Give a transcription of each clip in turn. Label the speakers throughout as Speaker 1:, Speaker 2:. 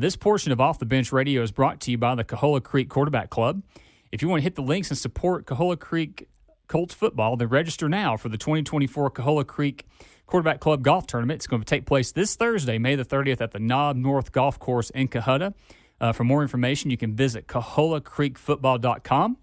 Speaker 1: This portion of Off the Bench Radio is brought to you by the Coahulla Creek Quarterback Club. If you want to hit the links and support Coahulla Creek Colts football, then register now for the 2024 Coahulla Creek Quarterback Club Golf Tournament. It's going to take place this Thursday, May the 30th, at the Knob North Golf Course in Coahulla. For more information, you can visit CoahullaCreekFootball.com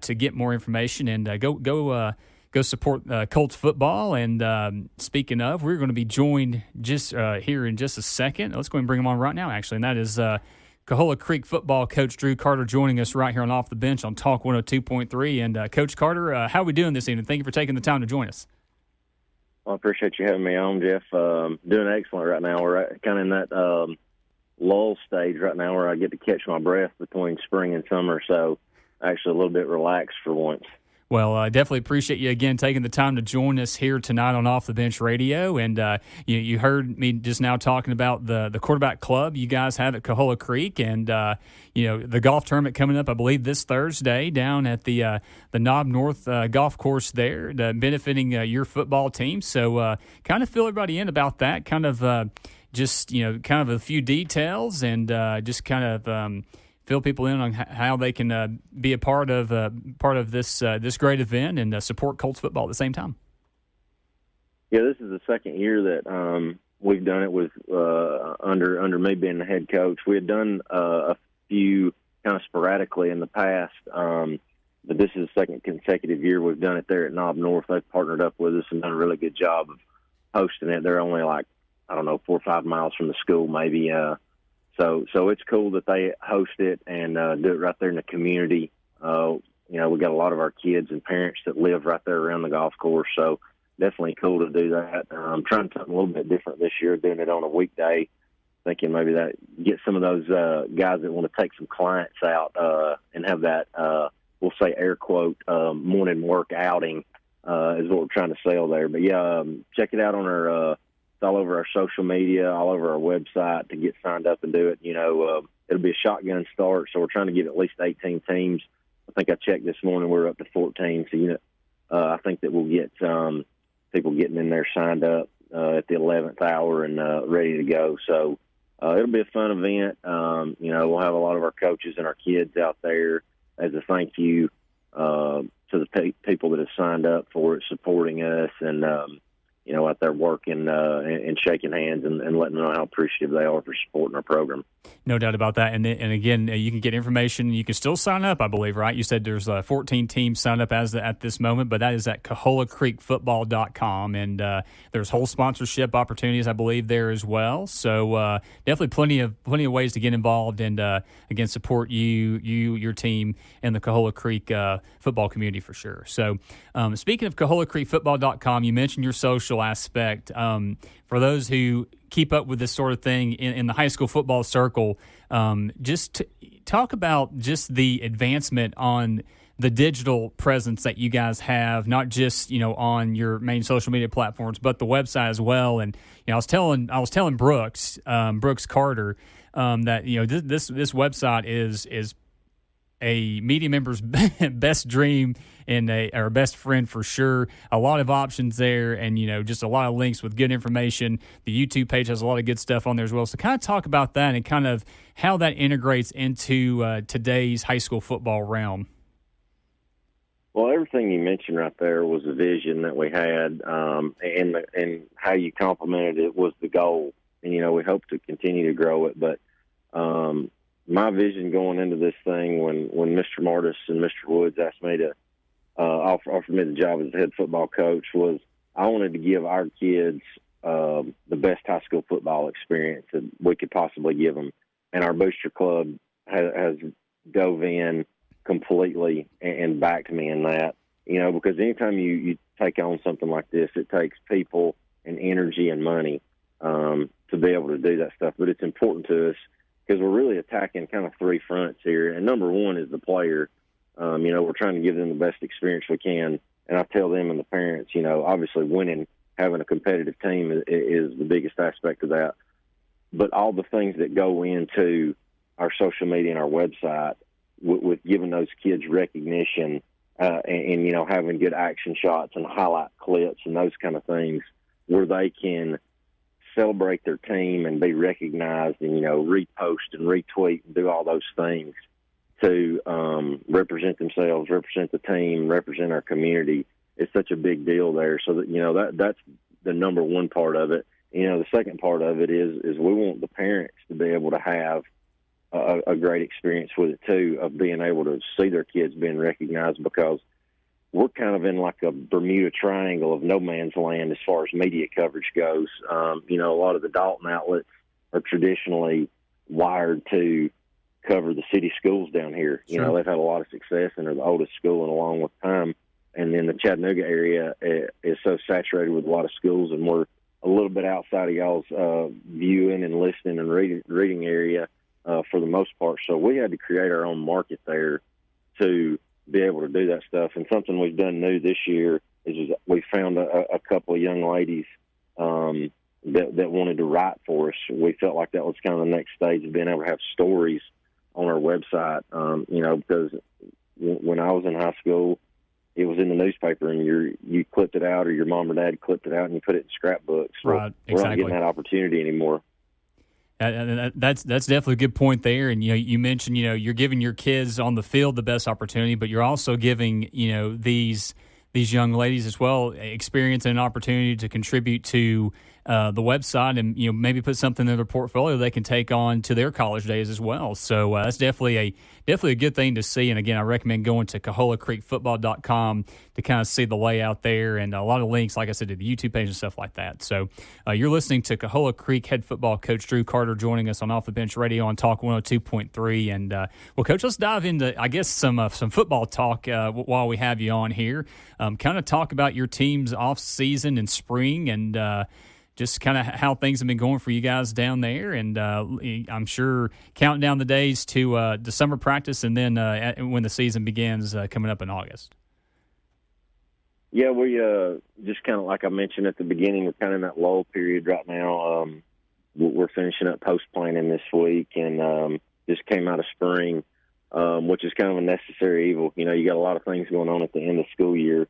Speaker 1: to get more information and go support Colts football. And speaking of, we're going to be joined just here in just a second. Let's go and bring him on right now, actually, and that is Coahulla Creek football coach Drew Carter joining us right here on Off the Bench on Talk 102.3. And Coach Carter, how are we doing this evening? Thank you for taking the time to join us.
Speaker 2: Well, I appreciate you having me on, Jeff. Doing excellent right now. We're kind of in that lull stage right now where I get to catch my breath between spring and summer, so actually a little bit relaxed for once.
Speaker 1: Well, I definitely appreciate you again taking the time to join us here tonight on Off the Bench Radio. And you heard me just now talking about the quarterback club you guys have at Coahulla Creek, and the golf tournament coming up, I believe, this Thursday down at the Knob North golf course there, benefiting your football team. So kind of fill everybody in about that, kind of kind of a few details, and just kind of fill people in on how they can be a part of this great event and support Colts football at the same time.
Speaker 2: Yeah, this is the second year that we've done it with under me being the head coach. We had done a few kind of sporadically in the past, but this is the second consecutive year we've done it there at Knob North. They've partnered up with us and done a really good job of hosting it. They're only 4 or 5 miles from the school, maybe. So it's cool that they host it and do it right there in the community. We got a lot of our kids and parents that live right there around the golf course, so definitely cool to do that. I'm trying something a little bit different this year, doing it on a weekday, thinking maybe that get some of those guys that want to take some clients out and have that, we'll say air quote, morning work outing is what we're trying to sell there. But, yeah, check it out on our it's all over our social media, all over our website to get signed up and do it. It'll be a shotgun start, so we're trying to get at least 18 teams. I think I checked this morning, we're up to 14. So, I think that we'll get people getting in there signed up at the 11th hour and ready to go. So it'll be a fun event. We'll have a lot of our coaches and our kids out there as a thank you to the people that have signed up for it, supporting us, and out there working and shaking hands and letting them know how appreciative they are for supporting our program.
Speaker 1: No doubt about that. And again, you can get information. You can still sign up, I believe, right? You said there's 14 teams signed up at this moment, but that is at CoahullaCreekFootball.com. And there's whole sponsorship opportunities, I believe, there as well. So definitely plenty of ways to get involved and, again, support your team, and the Coahulla Creek football community for sure. So speaking of CoahullaCreekFootball.com, you mentioned your social aspect. For those who keep up with this sort of thing in the high school football circle, just talk about just the advancement on the digital presence that you guys have, not just on your main social media platforms, but the website as well. And I was telling Brooks Carter that this website is a media member's best dream and or best friend for sure. A lot of options there, and just a lot of links with good information. The YouTube page has a lot of good stuff on there as well. So kind of talk about that and kind of how that integrates into today's high school football realm.
Speaker 2: Well, everything you mentioned right there was a vision that we had, and how you complemented it was the goal. And we hope to continue to grow it, but my vision going into this thing when Mr. Martis and Mr. Woods asked me to offer me the job as the head football coach was I wanted to give our kids the best high school football experience that we could possibly give them. And our booster club has dove in completely and backed me in that, because anytime you take on something like this, it takes people and energy and money to be able to do that stuff. But it's important to us, because we're really attacking kind of three fronts here. And number one is the player. We're trying to give them the best experience we can. And I tell them and the parents, obviously winning, having a competitive team is the biggest aspect of that. But all the things that go into our social media and our website with giving those kids recognition and having good action shots and highlight clips and those kind of things where they can celebrate their team and be recognized and, repost and retweet and do all those things to represent themselves, represent the team, represent our community. It's such a big deal there. So that, that's the number one part of it. The second part of it is we want the parents to be able to have a great experience with it too, of being able to see their kids being recognized, because we're kind of in like a Bermuda Triangle of no man's land as far as media coverage goes. A lot of the Dalton outlets are traditionally wired to cover the city schools down here.
Speaker 1: Sure.
Speaker 2: They've had a lot of success and they're the oldest school in a long time. And then the Chattanooga area is so saturated with a lot of schools, and we're a little bit outside of y'all's viewing and listening and reading area for the most part. So we had to create our own market there to be able to do that stuff. And something we've done new this year is we found a couple of young ladies that wanted to write for us. We felt like that was kind of the next stage of being able to have stories on our website, because when I was in high school, it was in the newspaper, and you clipped it out, or your mom or dad clipped it out, and you put it in scrapbooks.
Speaker 1: Right, exactly.
Speaker 2: We're not getting that opportunity anymore.
Speaker 1: That's definitely a good point there. And you mentioned you're giving your kids on the field the best opportunity, but you're also giving these young ladies as well experience and an opportunity to contribute to the website, and maybe put something in their portfolio they can take on to their college days as well. So that's definitely a good thing to see. And again, I recommend going to CoahullaCreekFootball.com to kind of see the layout there, and a lot of links, like I said, to the YouTube page and stuff like that. So you're listening to Coahulla Creek head football coach Drew Carter joining us on Off the Bench Radio on Talk 102.3. And well, Coach, let's dive into some football talk while we have you on here. Kind of talk about your team's off season and spring, and just kind of how things have been going for you guys down there. And I'm sure counting down the days to summer practice, and then when the season begins coming up in August.
Speaker 2: Yeah, we just kind of like I mentioned at the beginning, we're kind of in that lull period right now. We're finishing up post-planning this week, and just came out of spring, which is kind of a necessary evil. You got a lot of things going on at the end of school year.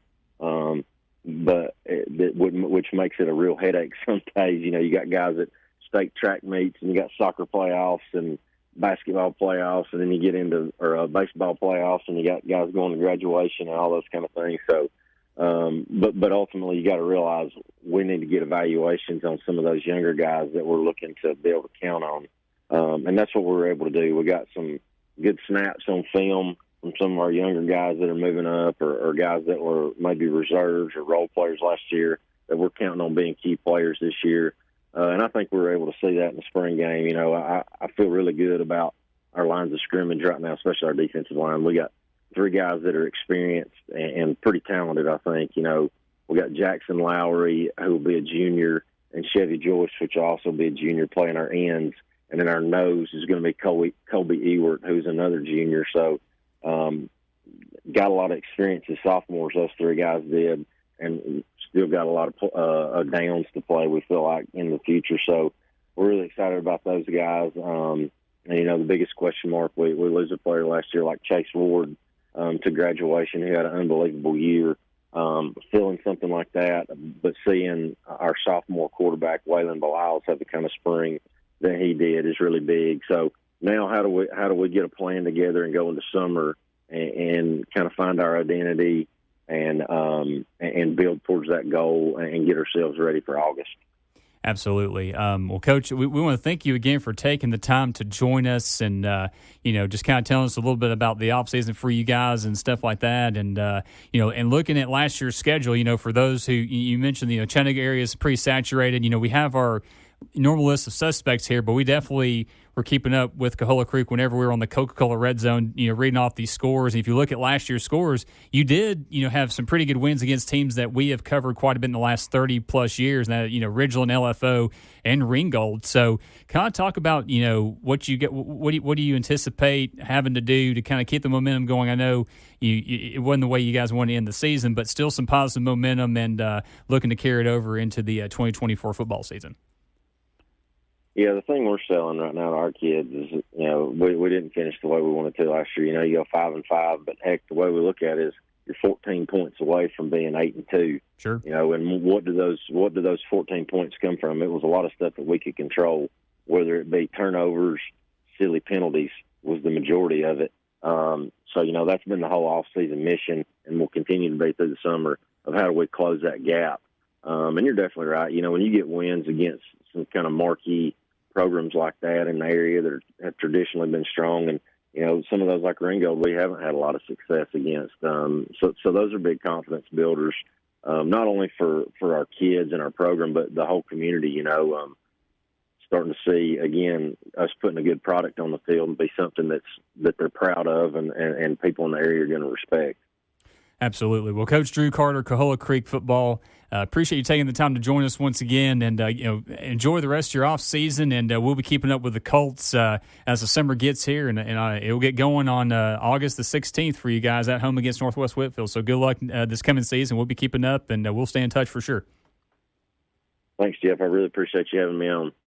Speaker 2: Which makes it a real headache some days. You got guys at state track meets, and you got soccer playoffs and basketball playoffs, and then you get into baseball playoffs, and you got guys going to graduation and all those kind of things. So, but ultimately, you got to realize we need to get evaluations on some of those younger guys that we're looking to be able to count on, and that's what we were able to do. We got some good snaps on film from some of our younger guys that are moving up, or guys that were maybe reserves or role players last year that we're counting on being key players this year. And I think we were able to see that in the spring game. I feel really good about our lines of scrimmage right now, especially our defensive line. We got 3 guys that are experienced and pretty talented, I think. We got Jackson Lowry, who will be a junior, and Chevy Joyce, which will also be a junior, playing our ends. And then our nose is going to be Colby Ewert, who's another junior. So, got a lot of experience as sophomores, those 3 guys did, and still got a lot of downs to play, we feel like, in the future. So we're really excited about those guys. And, the biggest question mark, we lose a player last year like Chase Ward to graduation, who had an unbelievable year. Feeling something like that, but seeing our sophomore quarterback, Waylon Beliles, have the kind of spring that he did is really big. So now how do we get a plan together and go into summer and kind of find our identity and build towards that goal and get ourselves ready for August?
Speaker 1: Absolutely. Well, Coach, we want to thank you again for taking the time to join us, and just kind of telling us a little bit about the off season for you guys and stuff like that, and and looking at last year's schedule. For those who you mentioned, Chattanooga area is pretty saturated. We have our normal list of suspects here, but we definitely were keeping up with Coahulla Creek whenever we were on the Coca-Cola Red Zone, reading off these scores. And if you look at last year's scores, you did, have some pretty good wins against teams that we have covered quite a bit in the last 30 plus years. Now, Ridgeland, LFO, and Ringgold. So kind of talk about, what you get, what do you anticipate having to do to kind of keep the momentum going? I know it wasn't the way you guys wanted to end the season, but still some positive momentum, and looking to carry it over into the 2024 football season.
Speaker 2: Yeah, the thing we're selling right now to our kids is, we didn't finish the way we wanted to last year. You go 5-5, but heck, the way we look at it is 14 points away from being 8-2.
Speaker 1: Sure.
Speaker 2: You know, and what do those 14 points come from? It was a lot of stuff that we could control, whether it be turnovers, silly penalties was the majority of it. So, you know, that's been the whole off-season mission, and will continue to be through the summer, of how do we close that gap. And you're definitely right. You know, when you get wins against some kind of marquee programs like that in the area that have traditionally been strong, and, you know, some of those like Ringgold, we haven't had a lot of success against. So those are big confidence builders, not only for our kids and our program, but the whole community, you know, starting to see, again, us putting a good product on the field and be something that they're proud of and people in the area are going to respect.
Speaker 1: Absolutely. Well, Coach Drew Carter, Coahulla Creek football, appreciate you taking the time to join us once again, and you know, enjoy the rest of your off season. And we'll be keeping up with the Colts as the summer gets here, and it'll get going on August the 16th for you guys at home against Northwest Whitfield. So good luck this coming season. We'll be keeping up, and we'll stay in touch for sure.
Speaker 2: Thanks, Jeff. I really appreciate you having me on.